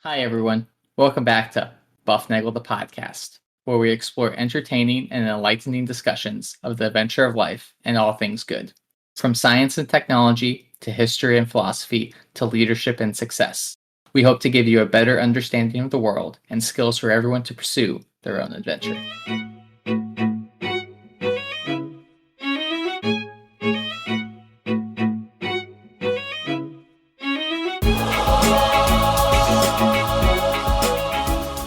Hi, everyone. Welcome back to Bufnagle the podcast, where we explore entertaining and enlightening discussions of the adventure of life and all things good. From science and technology to history and philosophy to leadership and success. We hope to give you a better understanding of the world and skills for everyone to pursue their own adventure.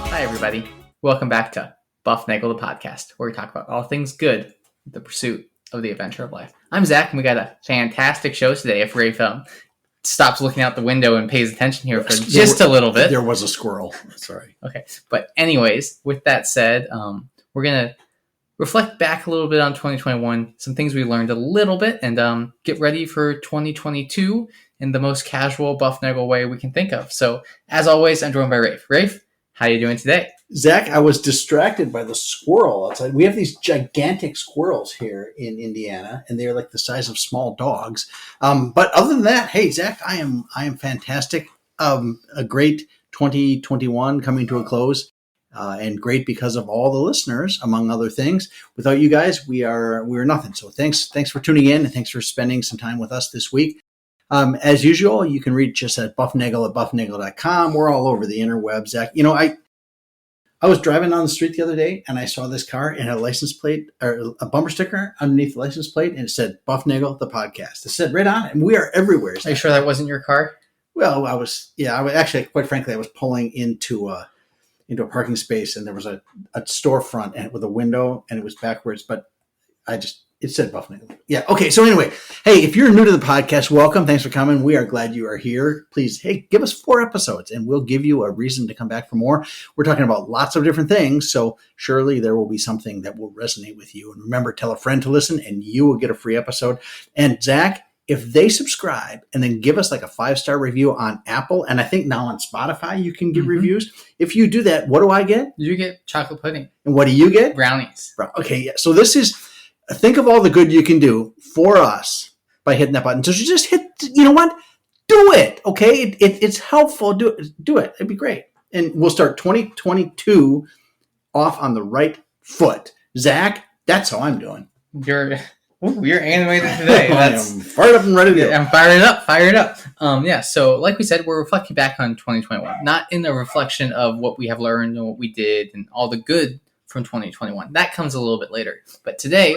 Hi, everybody. Welcome back to Bufnagle the podcast, where we talk about all things good, the pursuit of the adventure of life. I'm Zach, and we got a fantastic show today. If Rafe stops looking out the window and pays attention here for just a little bit. There was a squirrel. Sorry. Okay. But anyways, with that said, we're going to reflect back a little bit on 2021, some things we learned a little bit, and get ready for 2022 in the most casual Bufnagle way we can think of. So, as always, I'm joined by Rafe. Rafe, how are you doing today? Zach, I was distracted by the squirrel outside. We have these gigantic squirrels here in Indiana, and they're like the size of small dogs. But other than that, hey, Zach, I am fantastic. A great 2021 coming to a close, and great because of all the listeners, among other things. Without you guys, we are nothing. So thanks for tuning in, and thanks for spending some time with us this week. As usual, you can reach us at bufnagle@bufnagle.com. We're all over the interwebs. Zach, you know, I was driving down the street the other day and I saw this car and a license plate or a bumper sticker underneath the license plate, and it said Bufnagle the podcast. It said right on it, and we are everywhere. Are you sure that wasn't your car? Well, I was actually, quite frankly, I was pulling into a parking space, and there was a storefront and with a window, and it was backwards, but it said Bufnagle. Yeah. Okay. So anyway, hey, if you're new to the podcast, welcome. Thanks for coming. We are glad you are here. Please, hey, give us 4 episodes and we'll give you a reason to come back for more. We're talking about lots of different things. So surely there will be something that will resonate with you. And remember, tell a friend to listen and you will get a free episode. And Zach, if they subscribe and then give us like a 5-star review on Apple, and I think now on Spotify, you can give reviews. If you do that, what do I get? You get chocolate pudding. And what do you get? Brownies. Okay. Yeah. So this is, think of all the good you can do for us by hitting that button. So you just hit, you know what? Do it, okay? It's helpful. Do it. It'd be great. And we'll start 2022 off on the right foot. Zach, that's how I'm doing. You're animated today. I am fired up and ready to go. I'm fired up. So like we said, we're reflecting back on 2021. Not in a reflection of what we have learned and what we did and all the good from 2021. That comes a little bit later. But today,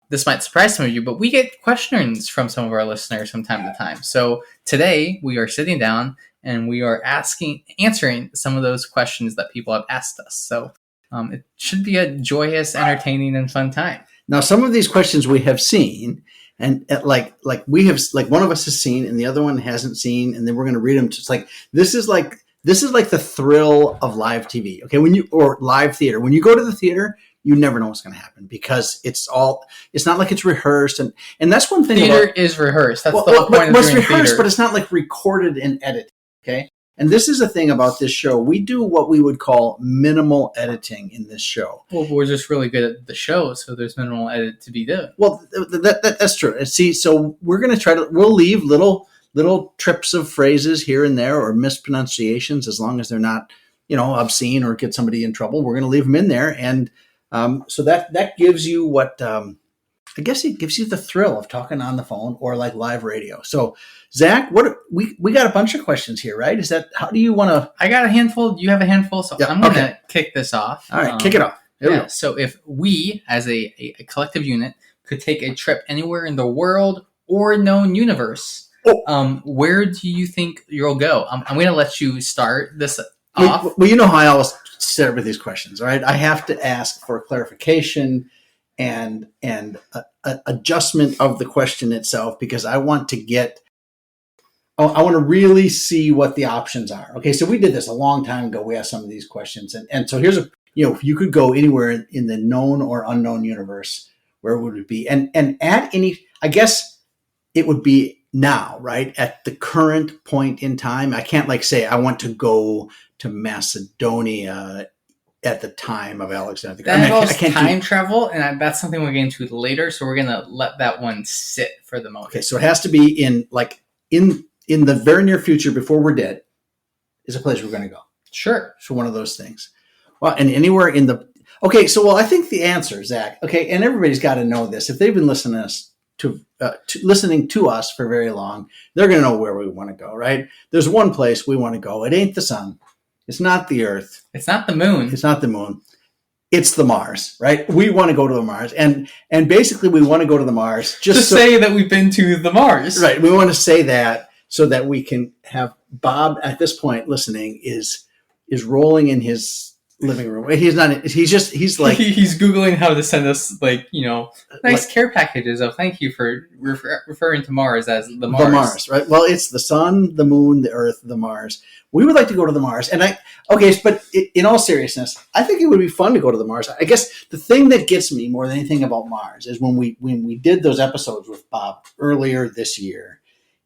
this might surprise some of you, but we get questions from some of our listeners from time to time. So today, we are sitting down and we are answering some of those questions that people have asked us. So it should be a joyous, entertaining, and fun time. Now, some of these questions we have seen, and like one of us has seen and the other one hasn't seen, and then we're going to read them. Just like this is like the thrill of live TV. Okay, or live theater. When you go to the theater, you never know what's going to happen because it's not like it's rehearsed, and that's one thing. Theater is rehearsed. That's the whole point of doing rehearsed, theater. But it's not like recorded and edited. Okay. And this is the thing about this show. We do what we would call minimal editing in this show. Well, we're just really good at the show, so there's minimal edit to be done. Well, that's true. And see, so we're going to we'll leave little trips of phrases here and there or mispronunciations, as long as they're not, obscene or get somebody in trouble. We're going to leave them in there. And so that gives you what, I guess it gives you the thrill of talking on the phone or like live radio. So Zach, we got a bunch of questions here, right? How do you want to? I got a handful. You have a handful. So yeah, I'm going to kick this off. All right. Kick it off. Here we go. So if we as a collective unit could take a trip anywhere in the world or known universe, where do you think you'll go? I'm going to let you start this off. Well, you know how I always start with these questions, right? I have to ask for clarification and adjustment of the question itself, because I want to really see what the options are. Okay, so we did this a long time ago. We asked some of these questions, and so here's if you could go anywhere in the known or unknown universe, where would it be? And at any, I guess it would be now, right? At the current point in time. I can't say I want to go to Macedonia at the time of Alexander. That involves time travel, and that's something we'll get into later. So we're gonna let that one sit for the moment. Okay, so it has to be in the very near future, before we're dead. is a place we're going to go. Sure. So one of those things. Well, and anywhere in the... Okay, so, I think the answer, Zach, okay, and everybody's got to know this. If they've been listening to us for very long, they're going to know where we want to go, right? There's one place we want to go. It ain't the sun. It's not the Earth. It's not the moon. It's not the moon. It's the Mars, right? We want to go to the Mars. And basically we want to go to the Mars just to say that we've been to the Mars. Right. We want to say that so that we can have Bob at this point listening is rolling in his living room. He's like he's Googling how to send us nice care packages. Oh, thank you for referring to Mars as the Mars. The Mars, right? Well, it's the sun, the moon, the Earth, the Mars. We would like to go to the Mars. But in all seriousness, I think it would be fun to go to the Mars. I guess the thing that gets me more than anything about Mars is when we did those episodes with Bob earlier this year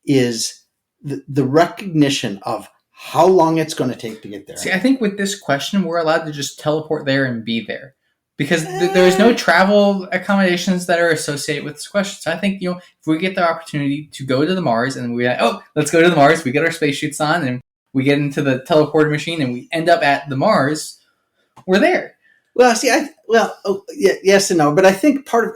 is the recognition of how long it's going to take to get there. See, I think with this question, we're allowed to just teleport there and be there. Because there's no travel accommodations that are associated with this question. So I think, if we get the opportunity to go to the Mars and we're like, oh, let's go to the Mars, we get our spacesuits on and we get into the teleporter machine and we end up at the Mars, we're there. Well, see, yes and no, but I think part of,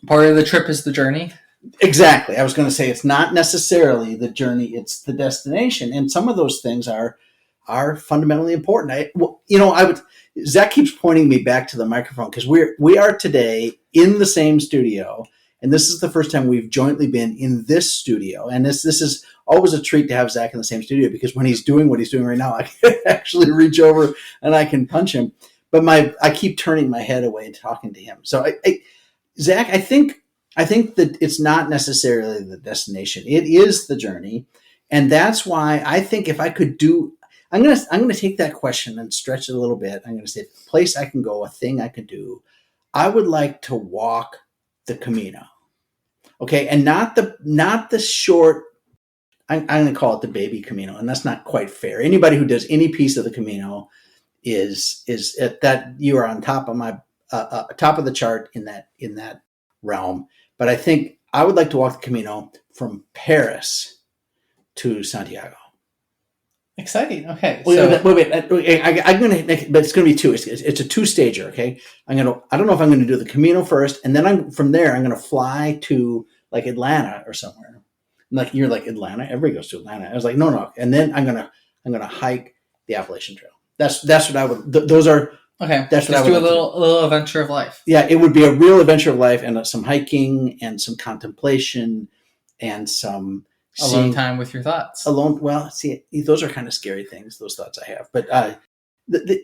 part of the trip is the journey. Exactly. I was going to say it's not necessarily the journey, it's the destination. And some of those things are fundamentally important. Zach keeps pointing me back to the microphone because we are today in the same studio, and this is the first time we've jointly been in this studio. And this is always a treat to have Zach in the same studio because when he's doing what he's doing right now, I can actually reach over and I can punch him. But I keep turning my head away and talking to him. So Zach, I think that it's not necessarily the destination; it is the journey, and that's why I think if I could do. I'm gonna take that question and stretch it a little bit. I'm gonna say a place I can go, a thing I could do. I would like to walk the Camino, okay, and not the short. I'm gonna call it the baby Camino, and that's not quite fair. Anybody who does any piece of the Camino is at that you are on top of my top of the chart in that realm. But I think I would like to walk the Camino from Paris to Santiago. Exciting. Okay. Wait. I'm gonna, but it's gonna be two. It's a two-stager. Okay. I don't know if I'm gonna do the Camino first, and then from there I'm gonna fly to like Atlanta or somewhere. Like you're like Atlanta. Everybody goes to Atlanta. I was like, no. And then I'm gonna hike the Appalachian Trail. That's what I would. Those are. Okay. That's what Just I would do a little adventure of life. Yeah, it would be a real adventure of life and some hiking and some contemplation and some alone time with your thoughts. Well, see, those are kind of scary things, those thoughts I have. But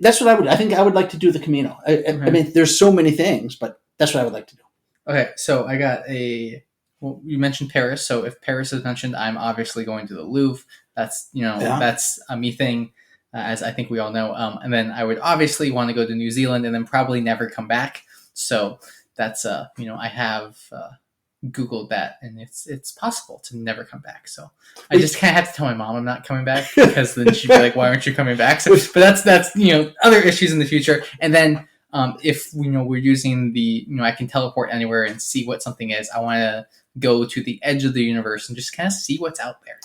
that's what I think I would like to do the Camino. I mean, there's so many things, but that's what I would like to do. Okay, so I got well, you mentioned Paris. So if Paris is mentioned, I'm obviously going to the Louvre. That's, that's a me thing. As I think we all know. And then I would obviously want to go to New Zealand and then probably never come back. So that's, I have Googled that and it's possible to never come back. So I just kind of have to tell my mom I'm not coming back because then she'd be like, why aren't you coming back? So, but that's other issues in the future. And then if, we're using I can teleport anywhere and see what something is, I want to go to the edge of the universe and just kind of see what's out there.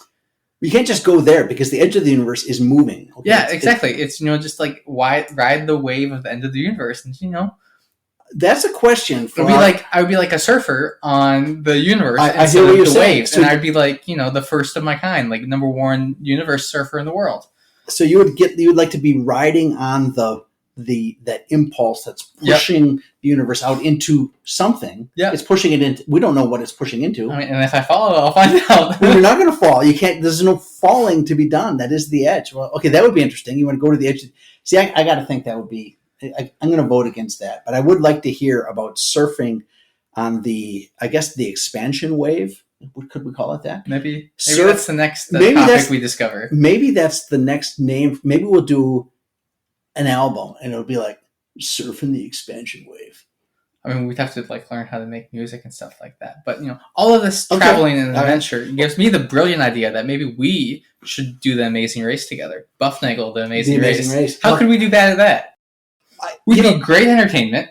You can't just go there because the edge of the universe is moving. Okay? Yeah, exactly. It's just like ride the wave of the end of the universe, and that's a question. I would be like a surfer on the universe I hear what you're saying. Waves, and I'd be like the first of my kind, like number one universe surfer in the world. So you would like to be riding on that impulse that's pushing the universe out into something. Yeah, it's pushing it into. We don't know what it's pushing into. I mean, and if I follow, I'll find out. Well, you're not going to fall. You can't. There's no falling to be done. That is the edge. Well, okay, that would be interesting. You want to go to the edge. See, I got to think that would be. I'm going to vote against that. But I would like to hear about surfing on the expansion wave. Could we call it that? Maybe that's the next topic we discover. Maybe that's the next name. Maybe we'll do an album and it'll be like Surfing the Expansion Wave. I mean, we'd have to learn how to make music and stuff like that. But all of this traveling and adventure gives me the brilliant idea that maybe we should do the Amazing Race together. Bufnagle, the Amazing Race. How could we do bad at that? We'd be great entertainment.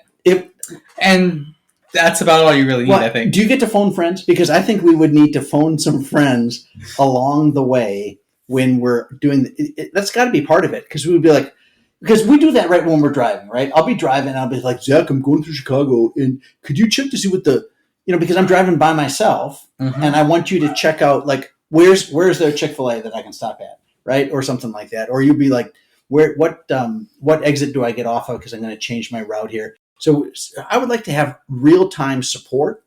And that's about all you really need, I think. Do you get to phone friends? Because I think we would need to phone some friends along the way when we're doing that's got to be part of it, because we would be like, because we do that right when we're driving, right? I'll be driving and I'll be like, Zach, I'm going through Chicago, and could you check to see what the, because I'm driving by myself, and I want you to check out, like, where's there Chick-fil-A that I can stop at, right? Or something like that. Or you'd be like, what exit do I get off of, because I'm going to change my route here. So I would like to have real-time support.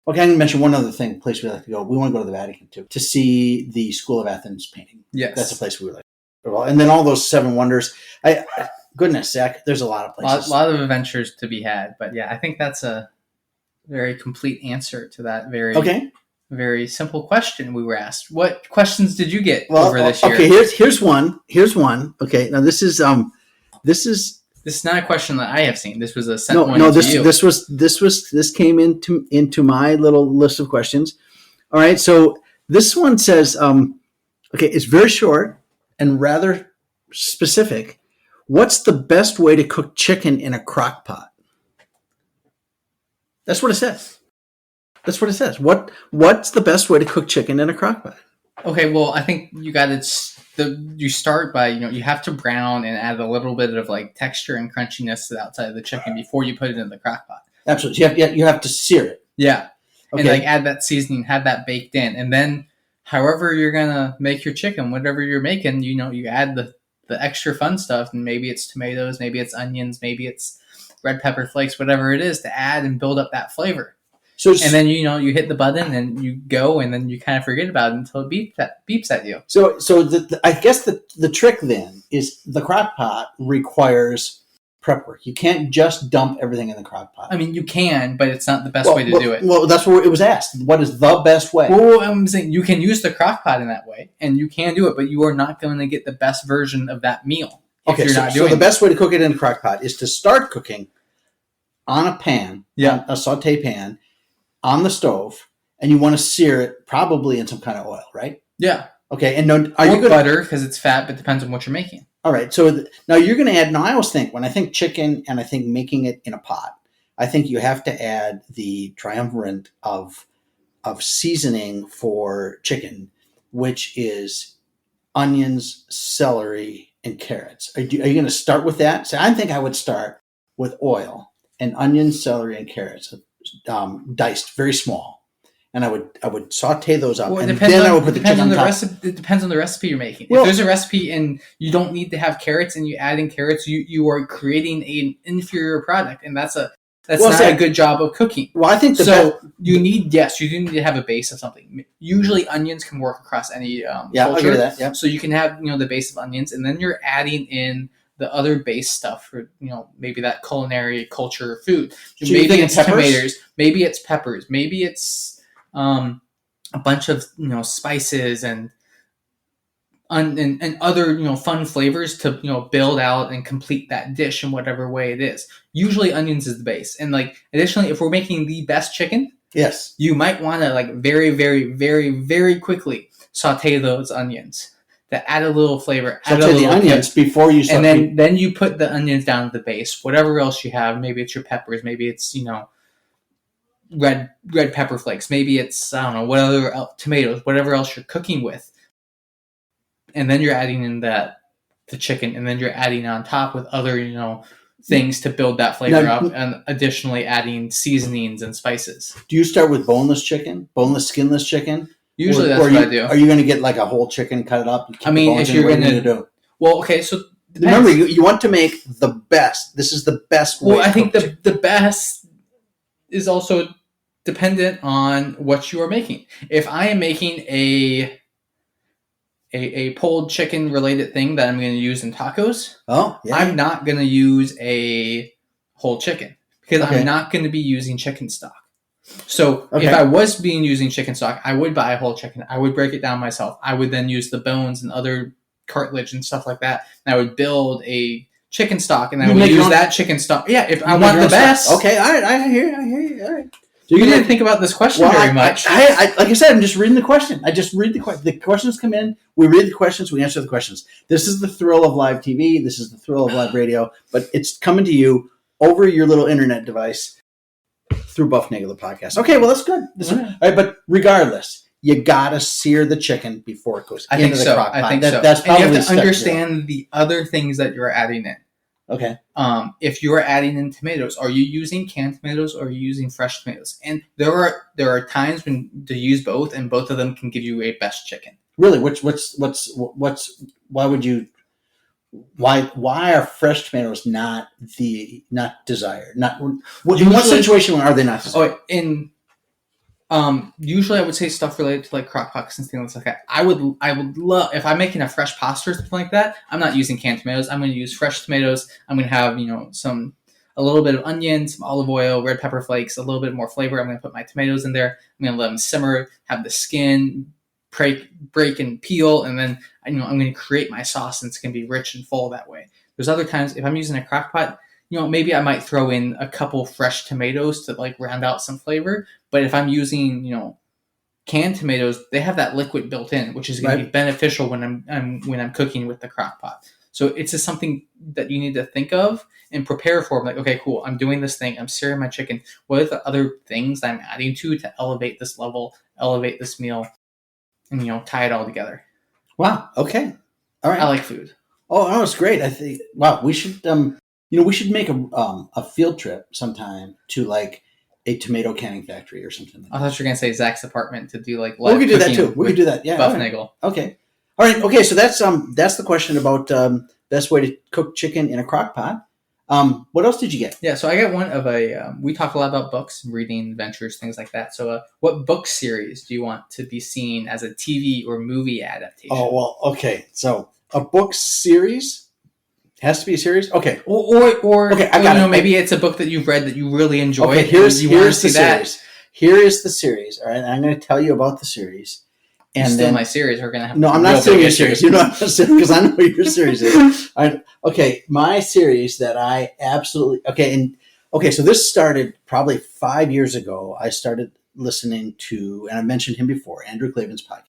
Okay, I'm going to mention one other thing, place we like to go. We want to go to the Vatican, too, to see the School of Athens painting. Yes. That's a place we would like to go. And then all those 7 wonders. Goodness, Zach, there's a lot of places. A lot of adventures to be had. But yeah, I think that's a very complete answer to that very simple question we were asked. What questions did you get over this year? Okay, here's one. Okay, now this is not a question that I have seen. This was a sent one to you. This came into my little list of questions. All right, so this one says, it's very short and rather specific. What's the best way to cook chicken in a crock pot? That's what it says. What's the best way to cook chicken in a crock pot? Okay, well, I think you start by, you have to brown and add a little bit of like texture and crunchiness to the outside of the chicken before you put it in the crock pot. Absolutely. You have to sear it. Yeah. Okay. And like add that seasoning, have that baked in. And then however you're going to make your chicken, whatever you're making, you add the extra fun stuff, and maybe it's tomatoes, maybe it's onions, maybe it's red pepper flakes, whatever it is, to add and build up that flavor. And then you hit the button and you go, and then you kind of forget about it until it beeps at you. So I guess the trick then is the crock pot requires prep work. You can't just dump everything in the crock pot. I mean, you can, but it's not the best way to do it. Well, that's where it was asked. What is the best way? Well, I'm saying you can use the crock pot in that way, and you can do it, but you are not going to get the best version of that meal if you're not doing it. So the best way to cook it in a crock pot is to start cooking on a pan, a saute pan, on the stove, and you want to sear it probably in some kind of oil, right? Yeah. Okay. And butter, because it's fat, but depends on what you're making. All right. So now you're going to add. Now I always think, when I think chicken and I think making it in a pot, I think you have to add the triumvirate of seasoning for chicken, which is onions, celery, and carrots. Are you going to start with that? So I think I would start with oil and onions, celery, and carrots, diced very small, and I would saute those up, and then I would put the chicken on top. It depends on the recipe you're making. If there's a recipe and you don't need to have carrots, and you add in carrots, you are creating an inferior product, and that's not a good job of cooking. Well, I think you do need to have a base of something. Usually, onions can work across any culture. I'll agree with that. Yeah. So you can have the base of onions, and then you're adding in the other base stuff for maybe that culinary culture food. So maybe it's tomatoes, maybe it's peppers, maybe it's a bunch of spices and other fun flavors to build out and complete that dish in whatever way it is. Usually onions is the base, and like additionally, if we're making the best chicken, yes, you might want to like very, very, very, very quickly saute those onions to add a little flavor. Saute the onions before you saute. And then you put the onions down at the base. Whatever else you have, maybe it's your peppers, maybe it's red pepper flakes, maybe it's tomatoes, whatever else you're cooking with. And then you're adding in the chicken, and then you're adding on top with other things to build that flavor up, and additionally adding seasonings and spices. Do you start with boneless chicken, skinless chicken? Usually that's what I do. Are you going to get like a whole chicken, cut it up? I mean, if you're going to do... Well, okay, so... Remember, you want to make the best. This is the best way. Well, I think the best is also dependent on what you are making. If I am making a pulled chicken related thing that I'm going to use in tacos, I'm not going to use a whole chicken, because I'm not going to be using chicken stock. So if I was using chicken stock, I would buy a whole chicken. I would break it down myself. I would then use the bones and other cartilage and stuff like that, and I would build a chicken stock, and I would use that chicken stock. Yeah, if I want the best. Okay, all right, I hear you. All right. So you didn't think about this question very much. I like I said, I'm just reading the question. I just read the question. The questions come in. We read the questions. We answer the questions. This is the thrill of live TV. This is the thrill of live radio. But it's coming to you over your little internet device through Bufnagle the podcast. Okay, well, that's good. All right, but regardless, you gotta sear the chicken before it goes I into think the so. crock pot. I think so. That's and probably you have to step understand the other things that you're adding in. Okay. If you are adding in tomatoes, are you using canned tomatoes or are you using fresh tomatoes? And there are times when to use both, and both of them can give you a best chicken. Really, why would you? Why are fresh tomatoes not desired? Not in what situation are they not desired? Usually I would say stuff related to like crock pots and things like that. I would love if I'm making a fresh pasta or something like that. I'm not using canned tomatoes. I'm going to use fresh tomatoes. I'm going to have a little bit of onion, some olive oil, red pepper flakes, a little bit more flavor. I'm going to put my tomatoes in there. I'm going to let them simmer, have the skin break and peel, and then I'm going to create my sauce, and it's going to be rich and full that way. There's other times if I'm using a crock pot, maybe I might throw in a couple fresh tomatoes to like round out some flavor. But if I'm using, canned tomatoes, they have that liquid built in, which is going to be beneficial when I'm cooking with the crock pot. So it's just something that you need to think of and prepare for. I'm like, okay, cool. I'm doing this thing. I'm searing my chicken. What are the other things I'm adding to elevate this level, elevate this meal, and tie it all together? Wow. Okay. All right. I like food. Oh, it's great. I think. Wow. We should. We should make a field trip sometime to like a tomato canning factory or something like that. I thought you were going to say Zach's apartment to do like live we could do that too. We could do that. Yeah. Bufnagle. Okay. All right. Okay. So that's the question about best way to cook chicken in a crock pot. What else did you get? Yeah. So I got one of we talk a lot about books, reading, adventures, things like that. So what book series do you want to be seen as a TV or movie adaptation? Oh, well, okay. So a book series. Has to be a series? Okay. Or okay, I got it. Maybe it's a book that you've read that you really enjoy. Okay, here's the series. Here is the series. All right, and I'm going to tell you about the series. And then my series are going to have. No, I'm not saying your series. You know what I'm saying because I know what your series is. Okay, my series that I absolutely So this started probably 5 years ago. I started listening to, and I mentioned him before, Andrew Klavan's podcast.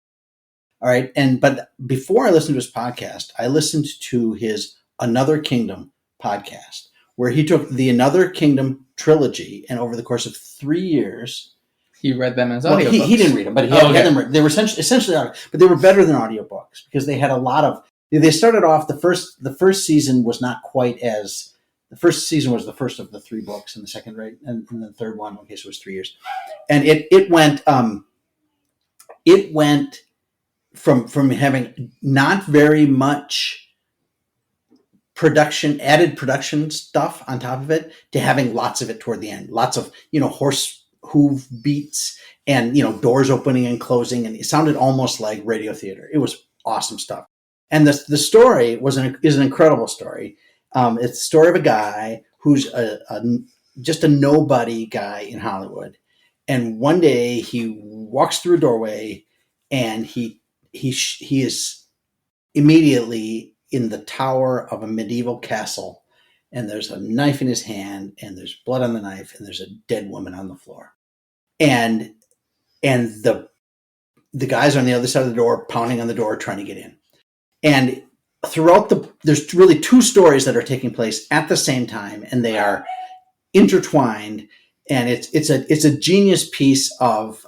All right, but before I listened to his podcast, I listened to his Another Kingdom podcast, where he took the Another Kingdom trilogy, and over the course of 3 years, he read them as audiobooks. He didn't read them, but he had them. They were essentially audio, but they were better than audiobooks because they had a lot of. They started off the first season was not quite as. The first season was the first of the 3 books, and the second, right, and the third one. Okay, so it was 3 years, and it went from having not very much added production stuff on top of it to having lots of it toward the end. Lots of, horse hoof beats and, doors opening and closing. And it sounded almost like radio theater. It was awesome stuff. And the story is an incredible story. It's the story of a guy who's just a nobody guy in Hollywood. And one day he walks through a doorway and he is immediately in the tower of a medieval castle, and there's a knife in his hand, and there's blood on the knife, and there's a dead woman on the floor. And the guys are on the other side of the door, pounding on the door, trying to get in. And throughout there's really 2 stories that are taking place at the same time, and they are intertwined. And it's a genius piece of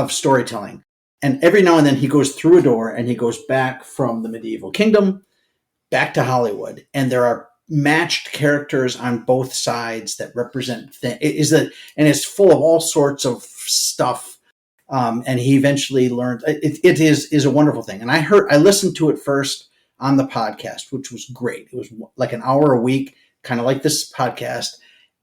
storytelling. And every now and then he goes through a door and he goes back from the medieval kingdom back to Hollywood. And there are matched characters on both sides that represent and it's full of all sorts of stuff. And he eventually learned it is a wonderful thing. And I listened to it first on the podcast, which was great. It was like an hour a week, kind of like this podcast.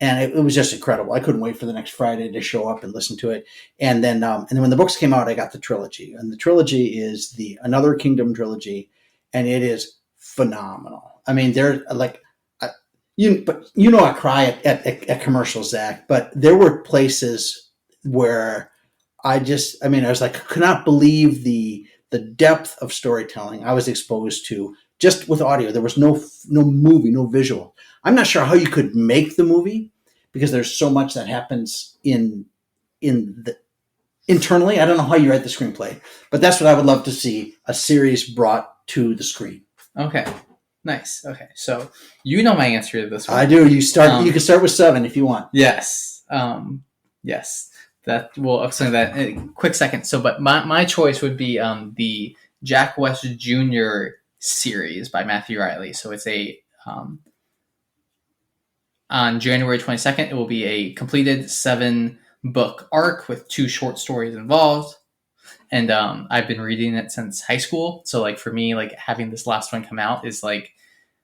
And it was just incredible. I couldn't wait for the next Friday to show up and listen to it. And then when the books came out, I got the trilogy. And the trilogy is the Another Kingdom trilogy, and it is phenomenal. I mean, they're like, I cry at commercials, Zach. But there were places where I was like, I could not believe the depth of storytelling I was exposed to just with audio. There was no movie, no visual. I'm not sure how you could make the movie because there's so much that happens internally. I don't know how you write the screenplay, but that's what I would love to see, a series brought to the screen. Okay. Nice. Okay. So you know my answer to this one. I do. You can start with 7 if you want. Yes. Yes. That we'll explain that in a quick second. So, but my choice would be the Jack West Jr. series by Matthew Riley. So it's on January 22nd, it will be a completed 7-book arc with 2 short stories involved. And I've been reading it since high school. So like for me, like having this last one come out is like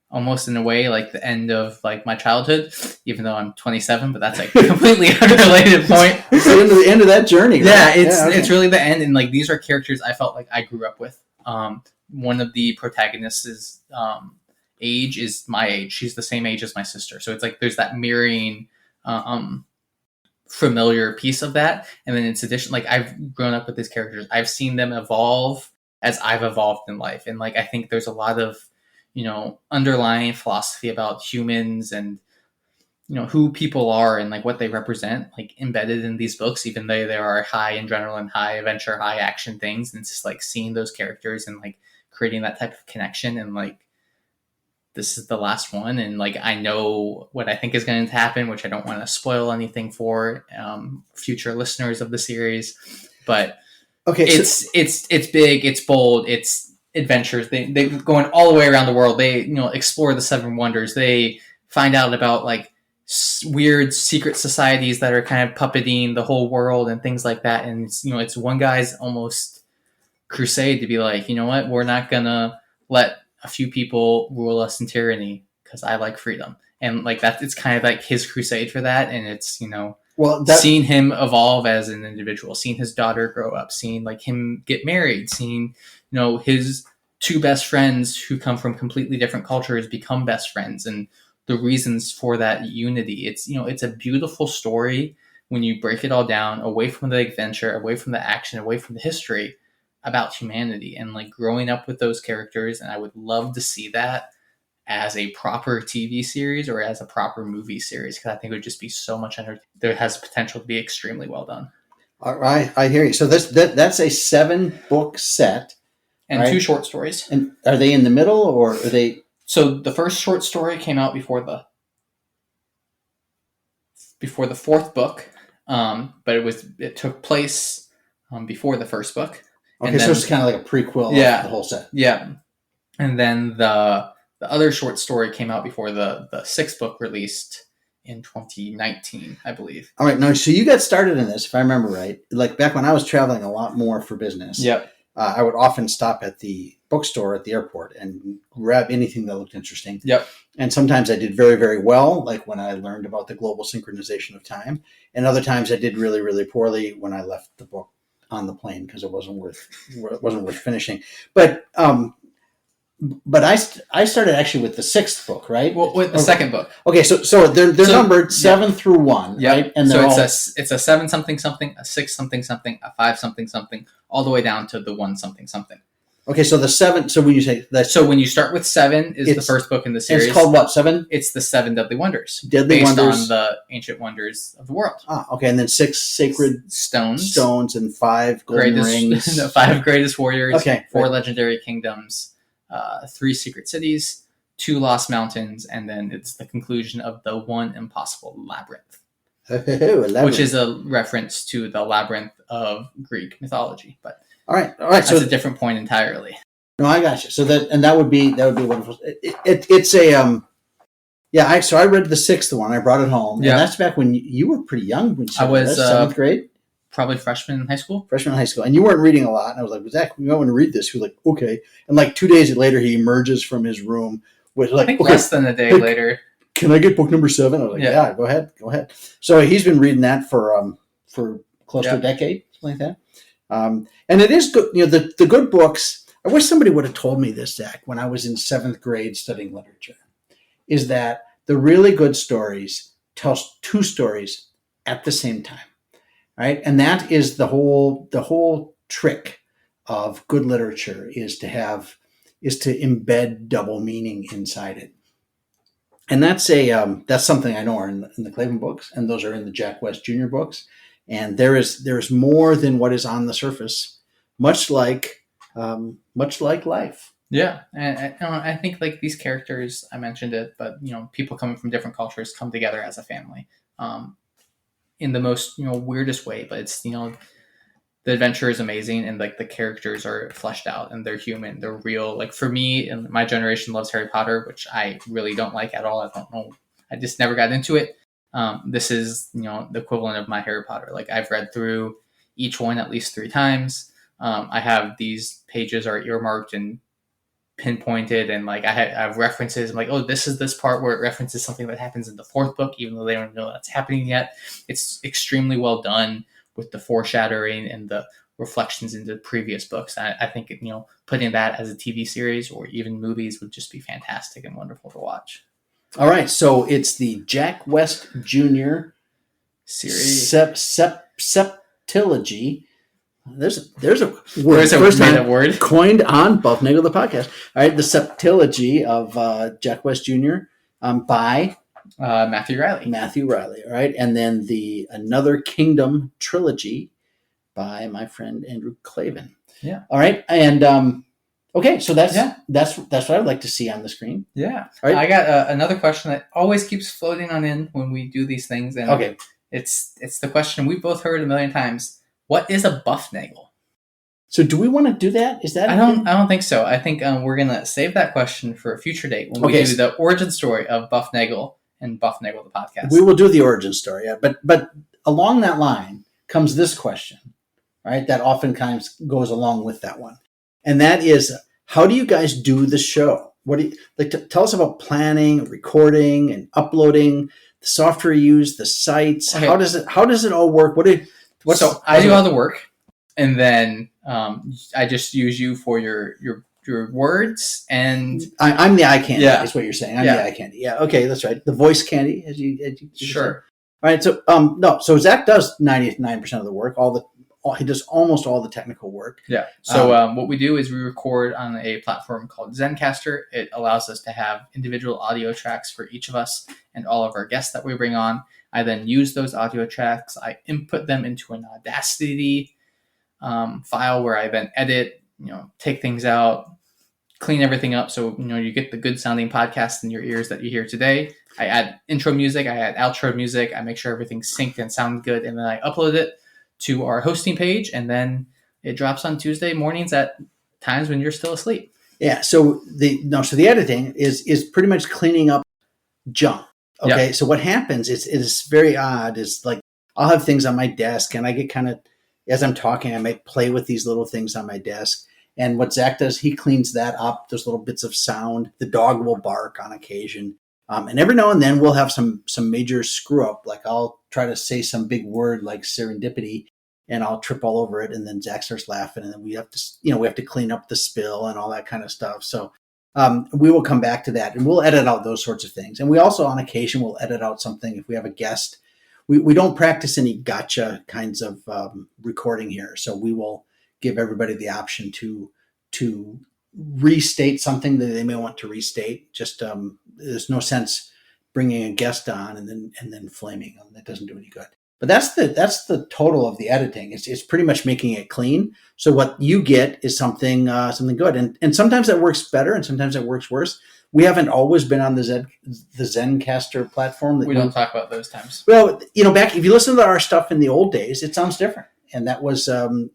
almost in a way like the end of like my childhood, even though I'm 27, but that's like a completely unrelated point. It's the end of that journey, right? Yeah, it's really the end. And like these are characters I felt like I grew up with. One of the protagonists' age is my age. She's the same age as my sister. So it's like there's that mirroring familiar piece of that. And then it's addition, like I've grown up with these characters. I've seen them evolve as I've evolved in life. And like I think there's a lot of, underlying philosophy about humans and who people are and like what they represent, like embedded in these books, even though they are high adrenaline, high adventure, high action things. And it's just like seeing those characters and like creating that type of connection. And like this is the last one, and like I know what I think is going to happen, which I don't want to spoil anything for future listeners of the series. But okay, it's big, it's bold, it's adventures. They're going all the way around the world. They explore the 7 wonders. They find out about like weird secret societies that are kind of puppeting the whole world and things like that. And it's one guy's almost crusade to be like, you know what, we're not gonna let a few people rule us in tyranny because I like freedom. And like that, it's kind of like his crusade for that. And it's seeing him evolve as an individual, seeing his daughter grow up, seeing like him get married, seeing his 2 best friends who come from completely different cultures become best friends, and the reasons for that unity. It's it's a beautiful story when you break it all down, away from the adventure, away from the action, away from the history, about humanity and like growing up with those characters. And I would love to see that as a proper TV series or as a proper movie series, because I think it would just be so much entertaining. There has potential to be extremely well done. All right, I hear you. So that's a 7-book set. And right? 2 short stories. And are they in the middle or are they? So the first short story came out before the 4th book, but it took place before the first book. Okay, so it's kind of like a prequel of the whole set. Yeah. And then the other short story came out before the 6th book released in 2019, I believe. All right, now so you got started in this, if I remember right, like back when I was traveling a lot more for business. Yep. I would often stop at the bookstore at the airport and grab anything that looked interesting. Yep. And sometimes I did very, very well, like when I learned about the global synchronization of time. And other times I did really, really poorly when I left the book on the plane because it wasn't worth finishing. But I started actually with the 6th book, right? Well, with the 2nd book. Okay, so they're numbered 7 through 1, yep. Right? And so it's a 7 something something, a 6 something something, a 5 something something, all the way down to the 1 something something. Okay, so the 7. So when you say that, so when you start with 7 is the first book in the series. It's called what? 7? It's the 7 Deadly Wonders, Deadly based Wonders on the ancient wonders of the world. Ah, okay, and then 6 sacred stones, and 5 golden rings. The 5 greatest warriors. Okay, 4 legendary kingdoms, 3 secret cities, 2 lost mountains, and then it's the conclusion of the 1 impossible labyrinth, which is a reference to the labyrinth of Greek mythology. But all right. That's a different point entirely. No, I got you. So that would be wonderful. It's a So I read the 6th one. I brought it home. Yeah, and that's back when you were pretty young. When I was 7th grade, probably freshman in high school. And you weren't reading a lot. And I was like, Zach, we might want to read this. He was like, okay. And like 2 days later, he emerges from his room with like, I think less than a day later. Can I get book number 7? I was like, yeah, go ahead. So he's been reading that for close to a decade, something like that. And it is good. The good books. I wish somebody would have told me this, Zach, when I was in 7th grade studying literature, is that the really good stories tell 2 stories at the same time, right? And that is the whole trick of good literature is to embed double meaning inside it. And that's something I know are in the Clavin books, and those are in the Jack West Jr. books. And there's more than what is on the surface, much like life. Yeah, and I think like these characters, I mentioned it, but people coming from different cultures come together as a family. in the most weirdest way, but it's the adventure is amazing, and like the characters are fleshed out and they're human, they're real. Like for me and my generation loves Harry Potter, which I really don't like at all. I don't know, I just never got into it. This is the equivalent of my Harry Potter. Like I've read through each one at least 3 times. I have these pages are earmarked and pinpointed, and like I have references. I'm like, oh, this is this part where it references something that happens in the 4th book, even though they don't know that's happening yet. It's extremely well done with the foreshadowing and the reflections into previous books. I think putting that as a TV series or even movies would just be fantastic and wonderful to watch. All right, so it's the Jack West Jr. series Septilogy. There's a word. There's a first time word coined on Bufnagle the podcast. All right, the Septilogy of Jack West Jr. By Matthew Riley. All right, and then the Another Kingdom trilogy by my friend Andrew Clavin. Yeah. All right, and okay, so that's what I'd like to see on the screen. Yeah. All right. I got another question that always keeps floating on in when we do these things, and okay, it's the question we've both heard a million times. What is a Bufnagle? So do we want to do that? Is that I don't think so. I think we're gonna save that question for a future date when we do the origin story of Bufnagle and Bufnagle the podcast. We will do the origin story, yeah. But along that line comes this question, right? That oftentimes goes along with that one, and that is, how do you guys do the show? What do you like? Tell us about planning, recording, and uploading, the software you use, the sites. Okay. How does it all work? I do all the work, and then I just use you for your words, and I'm the eye candy. Yeah. Is what you're saying. I'm the eye candy. Yeah. Okay, that's right. The voice candy, as you sure. All right. So so Zach does 99% of the work. He does almost all the technical work. Yeah. So what we do is we record on a platform called Zencastr. It allows us to have individual audio tracks for each of us and all of our guests that we bring on. I then use those audio tracks. I input them into an Audacity file where I then edit, take things out, clean everything up. So, you get the good sounding podcast in your ears that you hear today. I add intro music. I add outro music. I make sure everything's synced and sounds good. And then I upload it to our hosting page. And then it drops on Tuesday mornings at times when you're still asleep. Yeah. So the editing is pretty much cleaning up junk. Okay. Yep. So what happens is very odd. Is like, I'll have things on my desk and I get kind of, as I'm talking, I might play with these little things on my desk. And what Zach does, he cleans that up. Those little bits of sound. The dog will bark on occasion. And every now and then we'll have some major screw up. Like I'll try to say some big word like serendipity and I'll trip all over it. And then Zach starts laughing and then we have to clean up the spill and all that kind of stuff. So we will come back to that and we'll edit out those sorts of things. And we also on occasion will edit out something if we have a guest. We don't practice any gotcha kinds of recording here. So we will give everybody the option to restate something that they may want to restate. Just there's no sense bringing a guest on and then flaming them. That doesn't do any good. But that's the total of the editing. It's pretty much making it clean. So what you get is something good. And sometimes that works better and sometimes that works worse. We haven't always been on the Zencastr platform. We don't talk about those times. Well, back if you listen to our stuff in the old days, it sounds different. And that was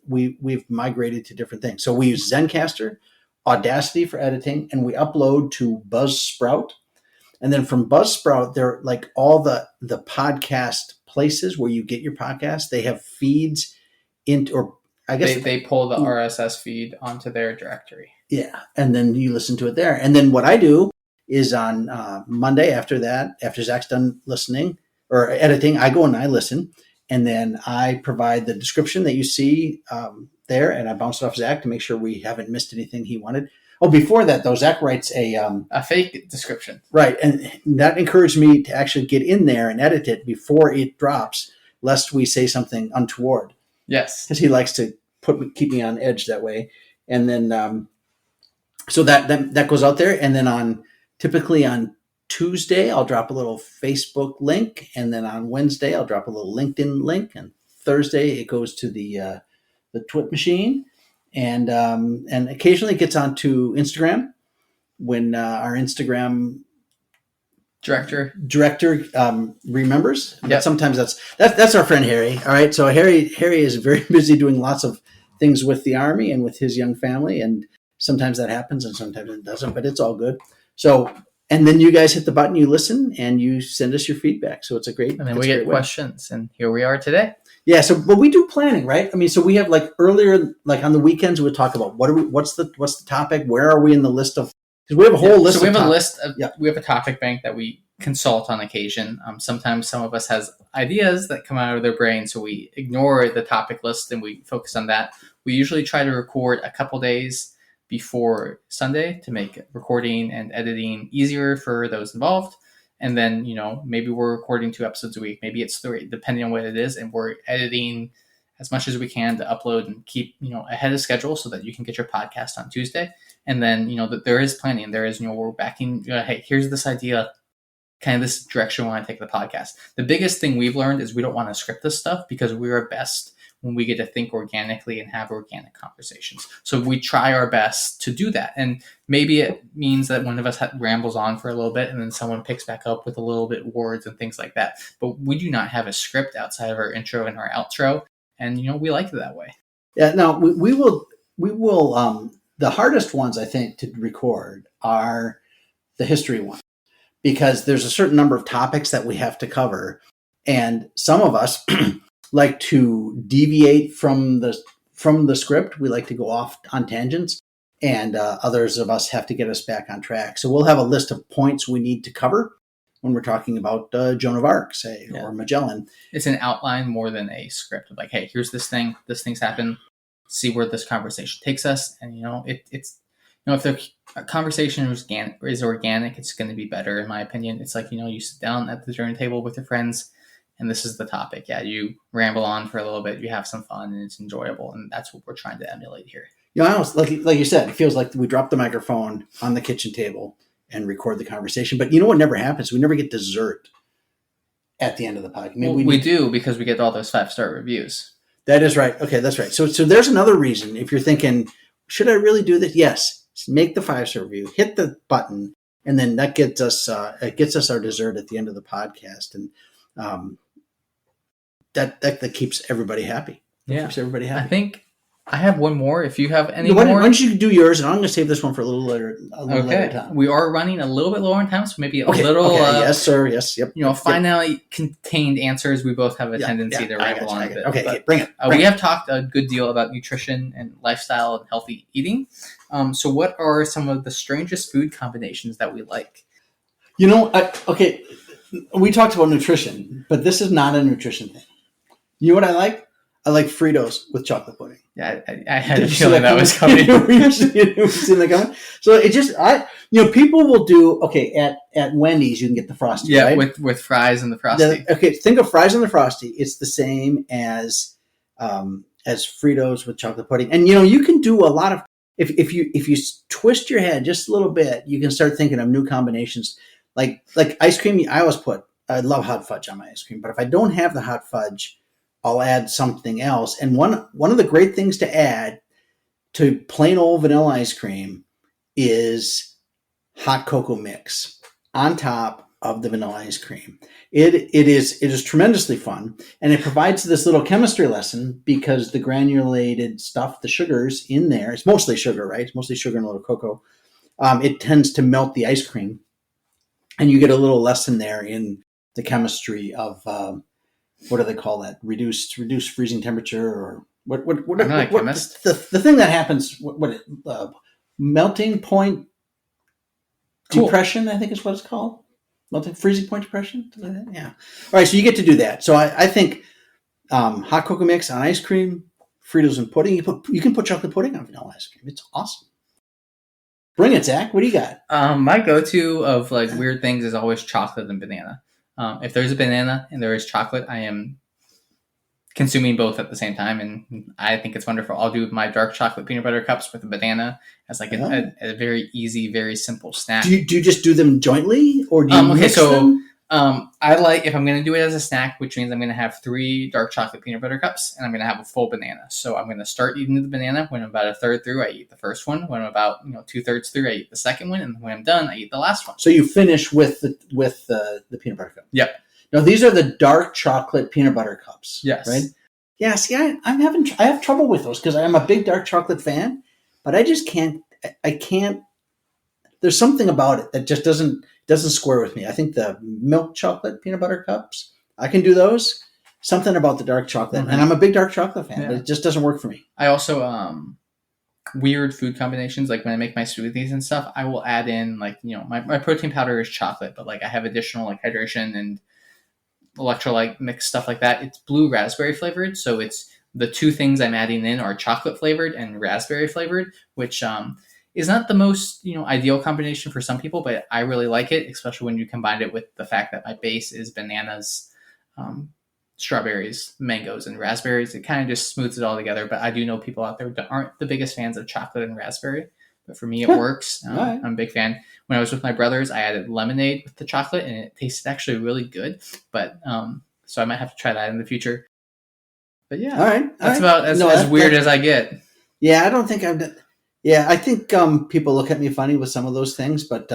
we've migrated to different things. So we use Zencastr, Audacity for editing, and we upload to Buzzsprout. And then from Buzzsprout, they're like all the podcast places where you get your podcast. They have feeds into, or I guess they pull the RSS feed onto their directory. Yeah, and then you listen to it there. And then what I do is on Monday after Zach's done listening or editing, I go and I listen. And then I provide the description that you see there, and I bounce it off Zach to make sure we haven't missed anything he wanted. Oh, before that, though, Zach writes a fake description. Right, and that encouraged me to actually get in there and edit it before it drops, lest we say something untoward. Yes. Because he likes to keep me on edge that way. And then, so that goes out there. And then typically on Tuesday, I'll drop a little Facebook link, and then on Wednesday, I'll drop a little LinkedIn link, and Thursday it goes to the Twit machine, and occasionally it gets onto Instagram when our Instagram Director remembers. Yep. But sometimes that's our friend Harry. All right, so Harry is very busy doing lots of things with the Army and with his young family, and sometimes that happens and sometimes it doesn't, but it's all good. So, and then you guys hit the button, you listen, and you send us your feedback. So it's a great. And then we get questions, and here we are today. Yeah. So, but we do planning, right? I mean, so we have like earlier, like on the weekends, we talk about what's the topic? Where are we in the list of? Because we have a whole list. So we have a list of. Yeah. We have a topic bank that we consult on occasion. Sometimes some of us has ideas that come out of their brain, so we ignore the topic list and we focus on that. We usually try to record a couple days before Sunday to make recording and editing easier for those involved. And then, maybe we're recording 2 episodes a week. Maybe it's 3, depending on what it is. And we're editing as much as we can to upload and keep, ahead of schedule so that you can get your podcast on Tuesday. And then, that there is planning. There is, we're backing, hey, here's this idea, kind of this direction we want to take the podcast. The biggest thing we've learned is we don't want to script this stuff because we are best when we get to think organically and have organic conversations. So we try our best to do that. And maybe it means that one of us rambles on for a little bit and then someone picks back up with a little bit words and things like that. But we do not have a script outside of our intro and our outro. And, we like it that way. Yeah, no, we will, the hardest ones I think to record are the history ones, because there's a certain number of topics that we have to cover. And some of us like to deviate from the script. We like to go off on tangents, and others of us have to get us back on track. So we'll have a list of points we need to cover when we're talking about Joan of Arc, say, or Magellan. It's an outline more than a script of like, hey, here's this thing's happened. See where this conversation takes us. And, it's if the conversation is organic, it's going to be better, in my opinion. It's like, you sit down at the dinner table with your friends, and this is the topic. Yeah, you ramble on for a little bit, you have some fun, and it's enjoyable. And that's what we're trying to emulate here. I almost, like you said, it feels like we drop the microphone on the kitchen table and record the conversation. But what never happens? We never get dessert at the end of the podcast. We do, because we get all those 5-star reviews. That is right. Okay, that's right. So there's another reason. If you're thinking, should I really do this? Yes. Make the 5-star review, hit the button, and then that gets us our dessert at the end of the podcast. And that keeps everybody happy. Keeps everybody happy. I think I have one more. If you have any more. Why don't you do yours, and I'm going to save this one for a little later time. We are running a little bit lower on time, so maybe a little. Okay. Yes, sir. Yes. Yep. Finally contained answers. We both have a tendency to ramble on a bit. Okay, bring it. We have talked a good deal about nutrition and lifestyle and healthy eating. So what are some of the strangest food combinations that we like? We talked about nutrition, but this is not a nutrition thing. You know what I like? I like Fritos with chocolate pudding. Yeah, I had a feeling that was coming. So it just, people will do, at Wendy's, you can get the Frosty, right? with fries and the Frosty. Think of fries and the Frosty. It's the same as Fritos with chocolate pudding. And, you can do a lot of, if you twist your head just a little bit, you can start thinking of new combinations. Like ice cream, I love hot fudge on my ice cream, but if I don't have the hot fudge, I'll add something else. And one of the great things to add to plain old vanilla ice cream is hot cocoa mix on top of the vanilla ice cream. It is tremendously fun, and it provides this little chemistry lesson because the granulated stuff, the sugars in there, it's mostly sugar, right? It's mostly sugar and a little cocoa. It tends to melt the ice cream, and you get a little lesson there in the chemistry of what do they call that? Reduced freezing temperature, or what? I'm not a chemist. The thing that happens, melting point depression, I think is what it's called. Melting freezing point depression. Yeah. All right, so you get to do that. So I think hot cocoa mix on ice cream, Fritos and pudding. You can put chocolate pudding on vanilla ice cream. It's awesome. Bring it, Zach. What do you got? My go-to of weird things is always chocolate and banana. If there's a banana and there is chocolate, I am consuming both at the same time, and I think it's wonderful. I'll do my dark chocolate peanut butter cups with a banana as a very easy, very simple snack. Do you just do them jointly, or do you mix them? I like, if I'm going to do it as a snack, which means I'm going to have 3 dark chocolate peanut butter cups, and I'm going to have a full banana. So I'm going to start eating the banana. When I'm about a third through, I eat the first one. When I'm about 2/3 through, I eat the second one, and when I'm done, I eat the last one. So you finish with the peanut butter cup. Yep. Now these are the dark chocolate peanut butter cups. Yes. Right. Yeah. See, I have trouble with those because I'm a big dark chocolate fan, but I just can't. I can't. There's something about it that just doesn't square with me. I think the milk chocolate peanut butter cups, I can do those. Something about the dark chocolate, and I'm a big dark chocolate fan, but it just doesn't work for me. I also weird food combinations, like when I make my smoothies and stuff, I will add in my protein powder is chocolate, but like I have additional like hydration and electrolyte mix stuff like that. It's blue raspberry flavored, so it's the 2 things I'm adding in are chocolate flavored and raspberry flavored, which is not the most ideal combination for some people, but I really like it, especially when you combine it with the fact that my base is bananas, strawberries, mangoes, and raspberries. It kind of just smooths it all together. But I do know people out there that aren't the biggest fans of chocolate and raspberry, but for me it works. Right. I'm a big fan. When I was with my brothers, I added lemonade with the chocolate, and it tasted actually really good. But so I might have to try that in the future. But yeah, all right. That's about as weird as I get. Yeah, I don't think I've done. Yeah, I think people look at me funny with some of those things, but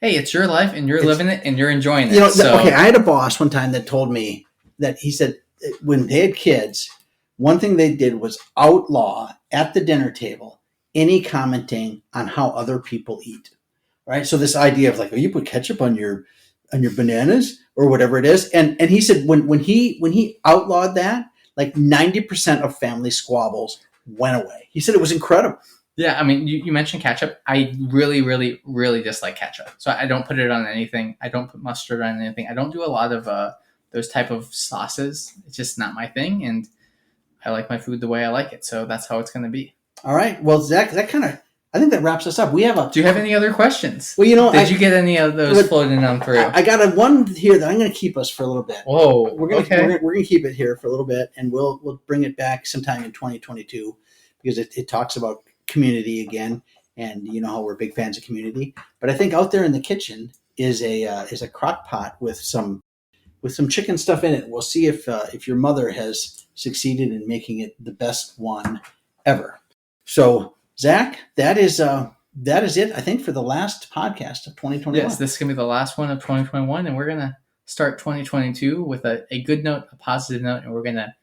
hey, it's your life, and you're living it, and you're enjoying it. Okay, I had a boss one time that told me that he said when they had kids, one thing they did was outlaw at the dinner table any commenting on how other people eat. Right, so this idea of like, oh, you put ketchup on your bananas or whatever it is, and he said when he outlawed that, like 90% of family squabbles went away. He said it was incredible. Yeah, I mean, you mentioned ketchup. I really, really, really dislike ketchup. So I don't put it on anything. I don't put mustard on anything. I don't do a lot of those type of sauces. It's just not my thing, and I like my food the way I like it. So that's how it's going to be. All right. Well, Zach, I think that wraps us up. Do you have any other questions? Well, did you get any of those floating on through? I got one here that I'm going to keep us for a little bit. Whoa. We're going to keep it here for a little bit, and we'll bring it back sometime in 2022 because it talks about community again, and you know how we're big fans of community. But I think out there in the kitchen is a crock pot with some chicken stuff in it. We'll see if your mother has succeeded in making it the best one ever. So Zach, that is it, I think, for the last podcast of 2021. Yes, this is going to be the last one of 2021, and we're going to start 2022 with a good note, a positive note, and we're going to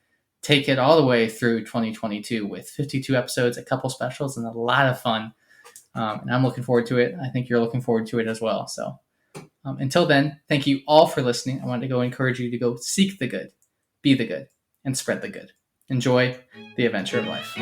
take it all the way through 2022 with 52 episodes, a couple specials, and a lot of fun. And I'm looking forward to it. I think you're looking forward to it as well. So until then, thank you all for listening. I want to encourage you to go seek the good, be the good, and spread the good. Enjoy the adventure of life.